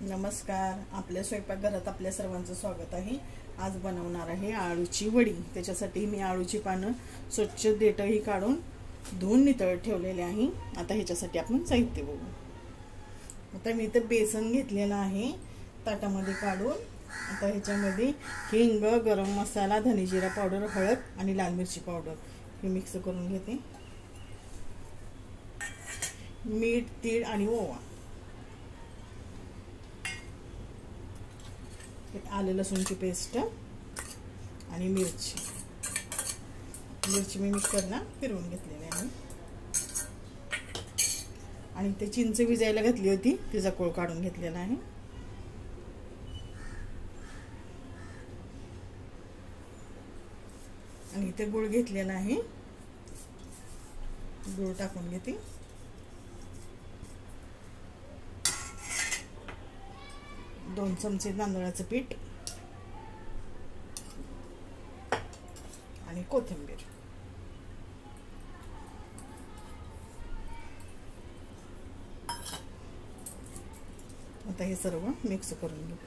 नमस्कार. आपल्या स्वयंपाकघरात आपल्या सर्वांचं स्वागत आहे. आज बनवणार आहे आळूची वडी. त्याच्यासाठी मी आळूची पानं स्वच्छ देठही काढून धुवून नितळत ठेवलेले आहे. आता ह्याच्यासाठी आपण साहित्य बघू. आता मी इथे बेसन घेतलेला आहे ताटामध्ये काढून. आता ह्याच्यामध्ये हिंग, गरम मसाला, धने जिरा पावडर, हळद आणि लाल मिरची पावडर हे मिक्स करून घेते. मीठ, तीळ आणि ओवा, आलं लसूणची पेस्ट आणि मिरची मी मिक्सरला फिरवून घेतलेली आहे. आणि ते चिंच भिजायला घातली होती, तिचा कोळ काढून घेतलेला आहे. आणि इथे गुळ घेतलेला आहे, गुळ टाकून घेते. दोन चमचे तांदळाचं पीठ आणि कोथिंबीर. आता हे सर्व मिक्स करून घेऊ.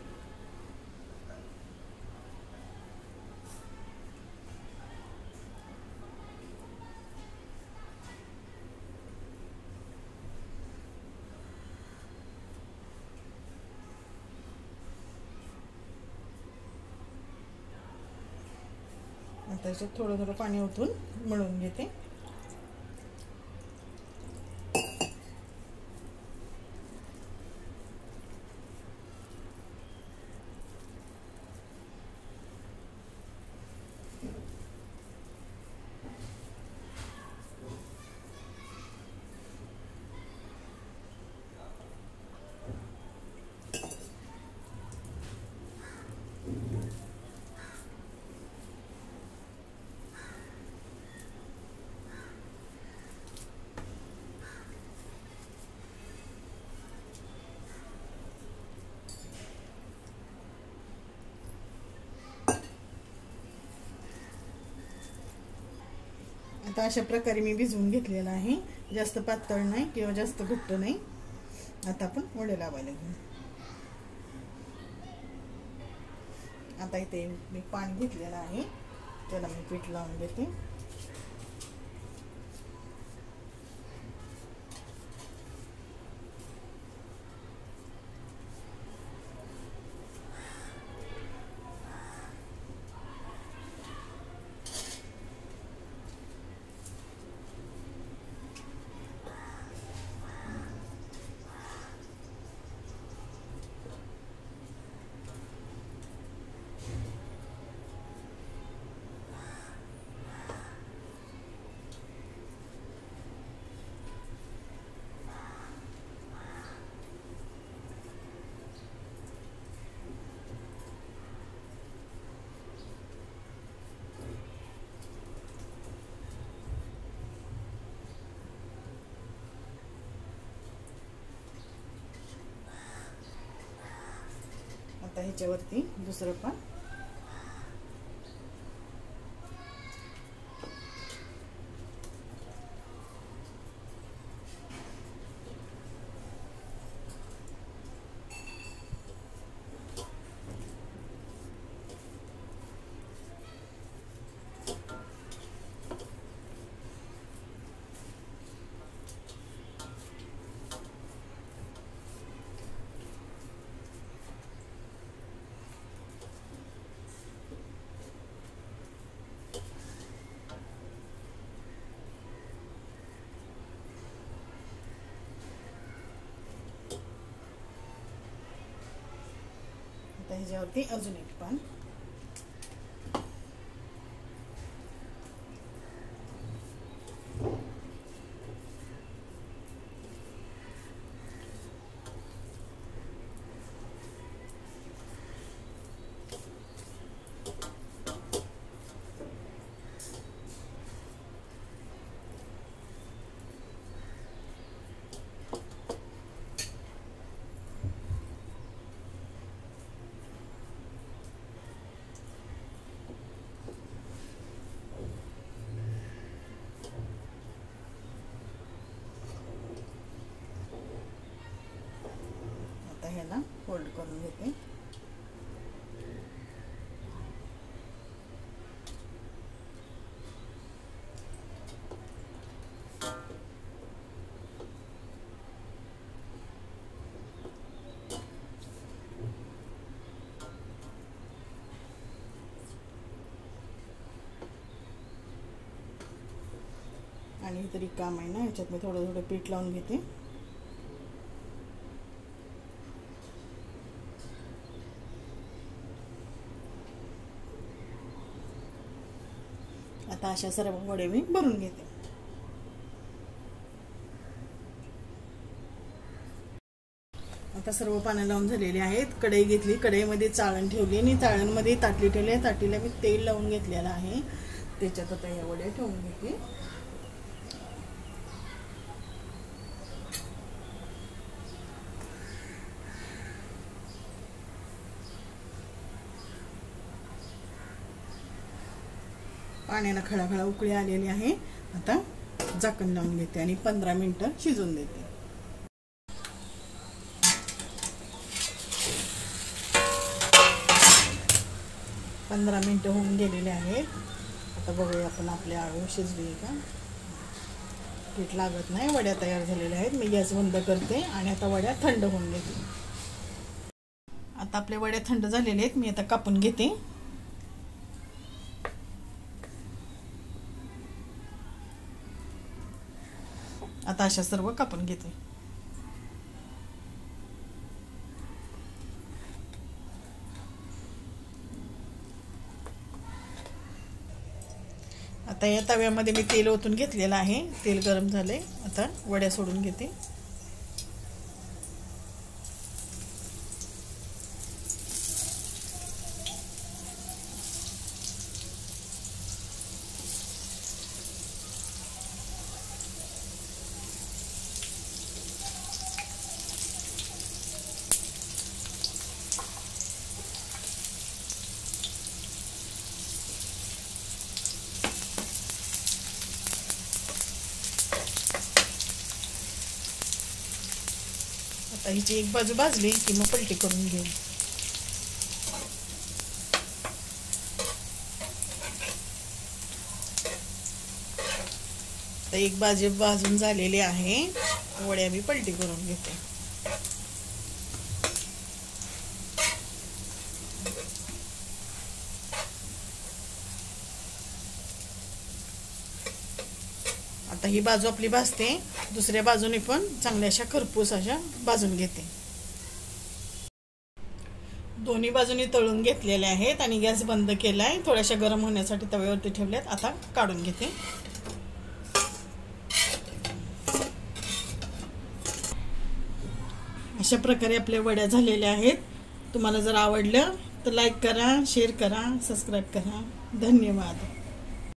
आता याच्यात थोडं थोडं पाणी ओतून मळून घेते. आता अशा प्रकारे मी भिजवून घेतलेला आहे. जास्त पातळ नाही किंवा जास्त घट्ट नाही. आता आपण वडे लावायला घेऊ. आता इथे मी पाणी घेतलेलं आहे, त्याला मी पीठ लावून देते. आता ह्याच्यावरती दुसरं पण ह्याच्यावरती अजून एक पान. ह्याला फोल्ड करून घेते. आणि तरी काम आहे ना, ह्याच्यात मी थोडं थोडं पीठ लावून घेते. आता अशा सर्व वडे मी भरून घेते. आता सर्व पानं लावून झालेले आहेत. कढई घेतली, कढईमध्ये चाळण ठेवली आणि चाळणमध्ये ताटली ठेवली आहे. ताटलीला मी तेल लावून घेतलेलं आहे. त्याच्यात आता या वड्या ठेवून घेते. पाण्याला खळाखळा उकळी आलेली आहे. आता झाकण लावून घेते आणि 15 मिनिटं शिजून देते. 15 मिनिटं होऊन गेलेले आहेत. आता बघूया आपण आपले आळू शिजली का. पीठ लागत नाही. वड्या तयार झालेल्या आहेत. मी गॅस बंद करते आणि आता वड्या थंड होऊन घेते. आता आपल्या वड्या थंड झालेल्या आहेत. मी आता कापून घेते. आता अशा सर्व कापून घेते. आता या तव्यामध्ये मी तेल ओतून घेतलेलं आहे. तेल गरम झाले. आता वड्या सोडून घेते. आता हिची एक बाजू भाजली की मग पलटी करून घेऊ. आता एक बाजू भाजून झालेली आहे. वड्या मी पलटी करून घेते. आता ही बाजू आपली भाजते. दुसऱ्या बाजूने पण चांगल्या अशा खरपूस अशा भाजून घेते. दोन्ही बाजूनी तळून घेतलेले आहेत आणि गॅस बंद केलाय. थोड्याशा गरम होण्यासाठी तव्यावरती ठेवल्यात. आता काढून घेते. अशा प्रकारे आपल्या वड्या झालेल्या आहेत. तुम्हाला जर आवडलं तर लाईक करा, शेअर करा, सबस्क्राईब करा. धन्यवाद.